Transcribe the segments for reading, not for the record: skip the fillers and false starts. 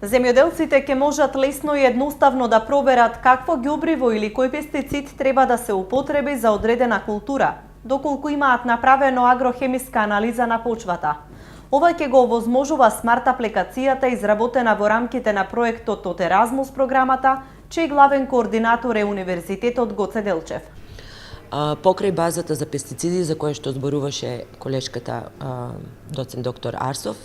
Земјоделците ќе можат лесно и едноставно да проверат какво ѓубриво или кој пестицид треба да се употреби за одредена култура, доколку имаат направено агрохемиска анализа на почвата. Ова ќе го овозможува смарт апликацијата изработена во рамките на проектот од Еразмус програмата, чиј главен координатор е Универзитетот Гоце Делчев. Покрај базата за пестициди за која што зборуваше колешката доцент доктор Арсов,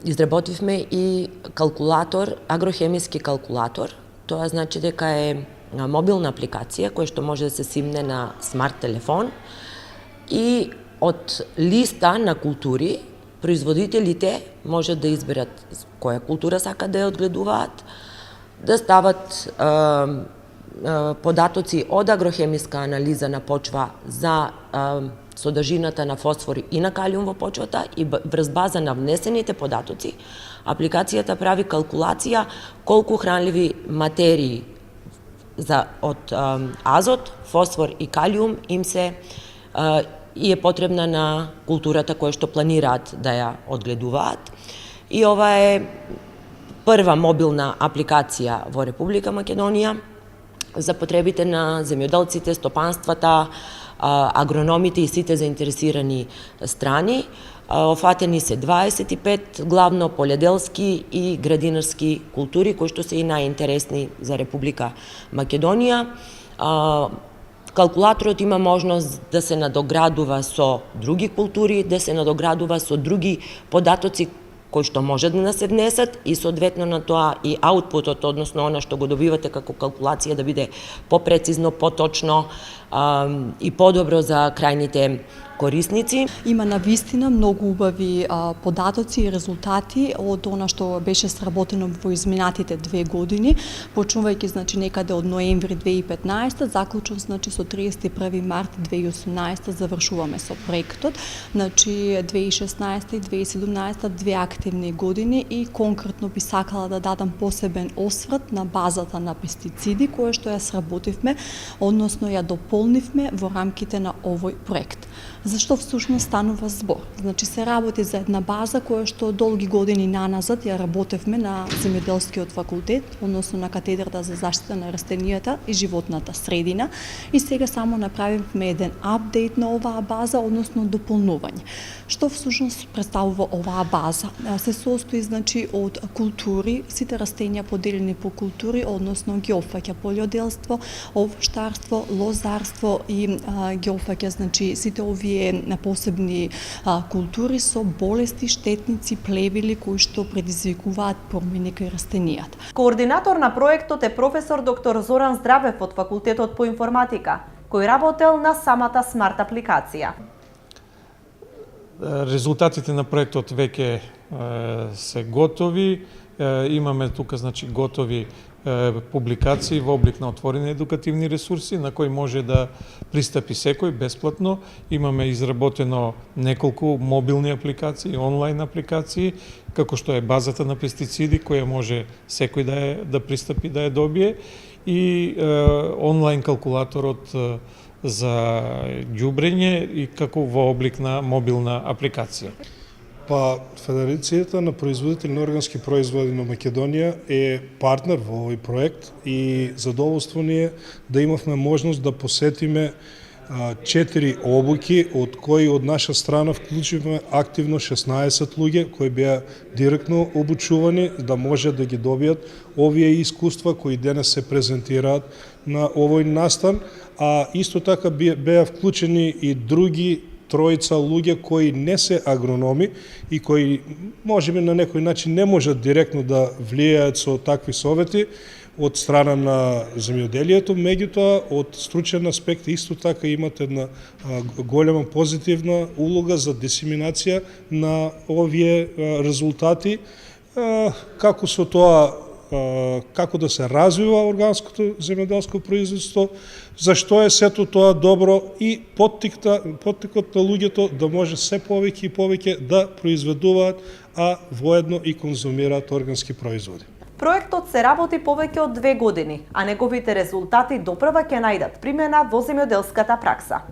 изработивме и калкулатор, агрохемиски калкулатор. Тоа значи дека е мобилна апликација која што може да се симне на смарт телефон и од листа на култури производителите можат да изберат која култура сакат да ја одгледуваат, да стават податоци од агрохемиска анализа на почва за содржината на фосфор и на калиум во почвата и врз база на внесените податоци, апликацијата прави калкулација колку хранливи материи од азот, фосфор и калиум им се и е потребна на културата која што планираат да ја одгледуваат. И ова е прва мобилна апликација во Република Македонија за потребите на земјоделците, стопанствата, агрономите и сите заинтересирани страни. Офатени се 25 главно полјоделски и градинарски култури, кои што се и најинтересни за Република Македонија. Калкулаторот има можност да се надоградува со други култури, да се надоградува со други податоци кои што може да се внесат и соодветно на тоа и аутпутот, односно она што го добивате како калкулација да биде попрецизно, поточно и подобро за крајните корисници. Има навистина многу убави податоци и резултати од она што беше сработено во изминатите 2 години, почнувајќи значи некаде од ноември 2015, заклучно значи со 31 март 2018 завршуваме со проектот. Значи 2016 и 2017 две активни години и конкретно би сакала да дадам посебен осврт на базата на пестициди која што ја сработивме, односно ја дополнивме во рамките на овој проект. Зашто всушност станува збор? Значи се работи за една база која што долги години наназад ја работевме на земјоделскиот факултет, односно на катедрата за заштита на растенијата и животната средина, и сега само направивме еден апдейт на оваа база, односно дополнување. Што всушност представува оваа база? Се состои значи од култури, сите растенија поделени по култури, односно ги опфаќа полјоделство, овоштарство, лозарство и ги опфаќа значи сите овие на посебни култури со болести, штетници, плевели кои што предизвикуваат промени кај растенијата. Координатор на проектот е професор доктор Зоран Здравев од Факултетот по информатика, кој работел на самата смарт апликација. Резултатите на проектот веќе се готови. Имаме тука значи готови публикации во облик на отворени едукативни ресурси на кои може да пристапи секој бесплатно. Имаме изработено неколку мобилни апликации, онлайн апликации, како што е базата на пестициди која може секој да пристапи да ја добие, и онлайн калкулаторот за ѓубрење и како во облик на мобилна апликација. Па, Федерацијата на производители на органски производи на Македонија е партнер во овој проект и задоволство ни е да имавме можност да посетиме 4 обуки, од кои од наша страна вклучивме активно 16 луѓе кои беа директно обучувани да може да ги добијат овие искуства кои денес се презентираат на овој настан, а исто така беа вклучени и други тројца луѓе кои не се агрономи и кои можеби на некој начин не можат директно да влијаат со такви совети од страна на земјоделието, меѓутоа од стручен аспект исто така имат една голема позитивна улога за дисеминација на овие резултати, како со тоа како да се развива органското земјоделско производство, зашто е сето тоа добро и поттикот на луѓето да може се повеќе и повеќе да произведуваат, а воедно и конзумираат органски производи. Проектот се работи повеќе од 2 години, а неговите резултати допрва ќе најдат примена во земјоделската пракса.